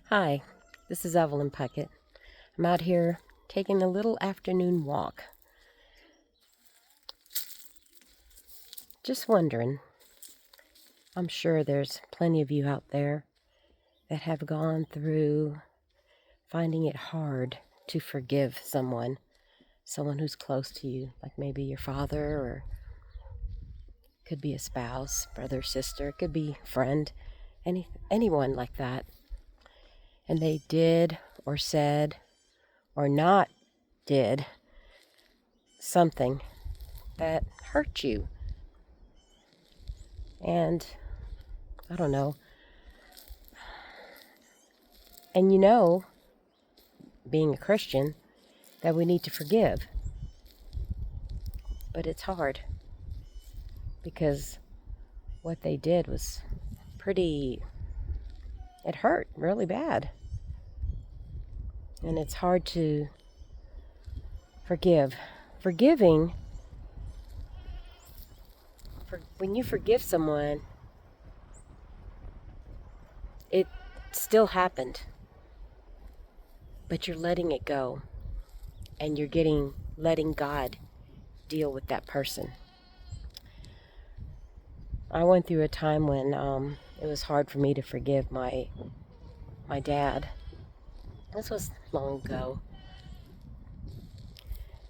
Hi, this is Evelyn Puckett. I'm out here taking a little afternoon walk. Just wondering, I'm sure there's plenty of you out there that have gone through finding it hard to forgive someone who's close to you, like maybe your father, or could be a spouse, brother, sister, it could be friend, anyone like that. And they did or said or not did something that hurt you. And I don't know. And being a Christian, that we need to forgive. But it's hard because what they did was it hurt really bad. And it's hard to forgive. When you forgive someone, it still happened, but you're letting it go, and you're letting God deal with that person. I went through a time when it was hard for me to forgive my dad. This was long ago,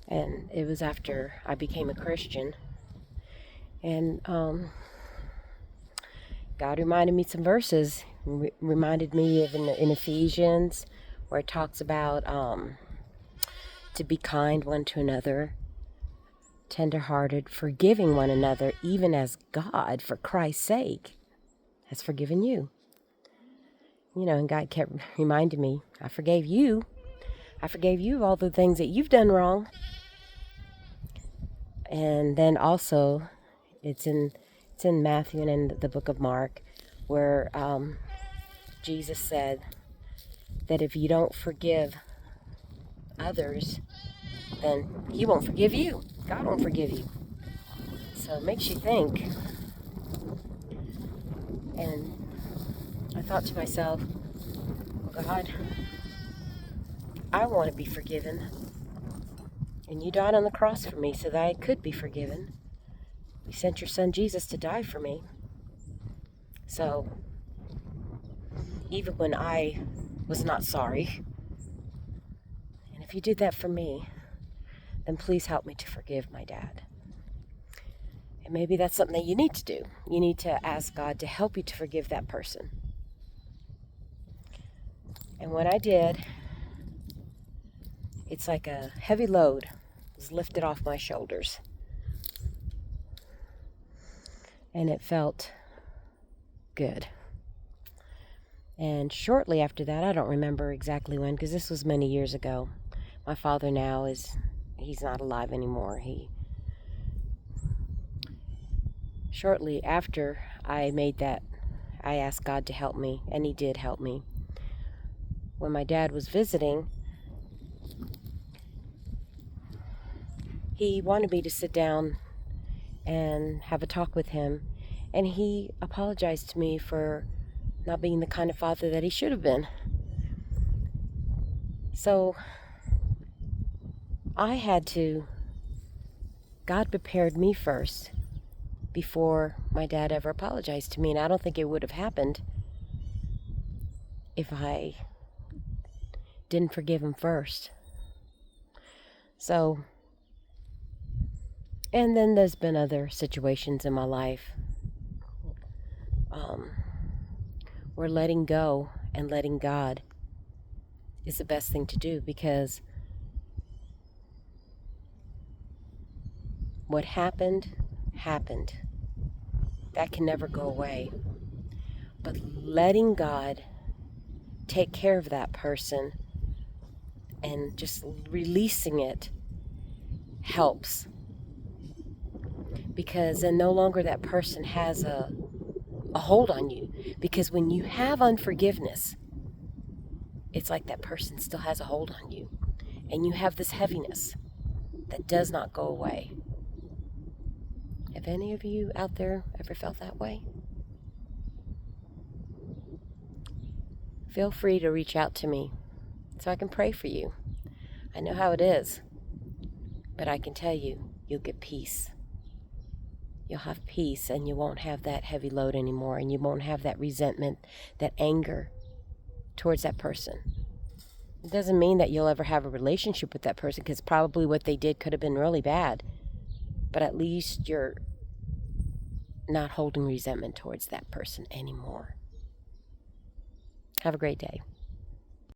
and it was after I became a Christian. And God reminded me some verses. Reminded me of in Ephesians, where it talks about to be kind one to another, tender-hearted, forgiving one another, even as God, for Christ's sake, has forgiven you. And God kept reminding me, I forgave you. I forgave you of all the things that you've done wrong. And then also, it's in Matthew and in the book of Mark, where Jesus said that if you don't forgive others, then He won't forgive you. God won't forgive you. So it makes you think. And I thought to myself, God, I want to be forgiven. And you died on the cross for me so that I could be forgiven. You sent your son Jesus to die for me. So even when I was not sorry, and if you did that for me, then please help me to forgive my dad. And maybe that's something that you need to do. You need to ask God to help you to forgive that person. And when I did, it's like a heavy load was lifted off my shoulders. And it felt good. And shortly after that, I don't remember exactly when, because this was many years ago. My father now he's not alive anymore. Shortly after I made that, I asked God to help me, and He did help me. When my dad was visiting, he wanted me to sit down and have a talk with him, and he apologized to me for not being the kind of father that he should have been. So God prepared me first before my dad ever apologized to me, and I don't think it would have happened if I didn't forgive him first. So, and then there's been other situations in my life where letting go and letting God is the best thing to do, because what happened. That can never go away. But letting God take care of that person and just releasing it helps. Because then no longer that person has a hold on you. Because when you have unforgiveness, it's like that person still has a hold on you. And you have this heaviness that does not go away. Have any of you out there ever felt that way? feel free to reach out to me so I can pray for you. I know how it is, but I can tell you, you'll get peace. You'll have peace, and you won't have that heavy load anymore, and you won't have that resentment, that anger towards that person. It doesn't mean that you'll ever have a relationship with that person, because probably what they did could have been really bad, but at least you're not holding resentment towards that person anymore. Have a great day.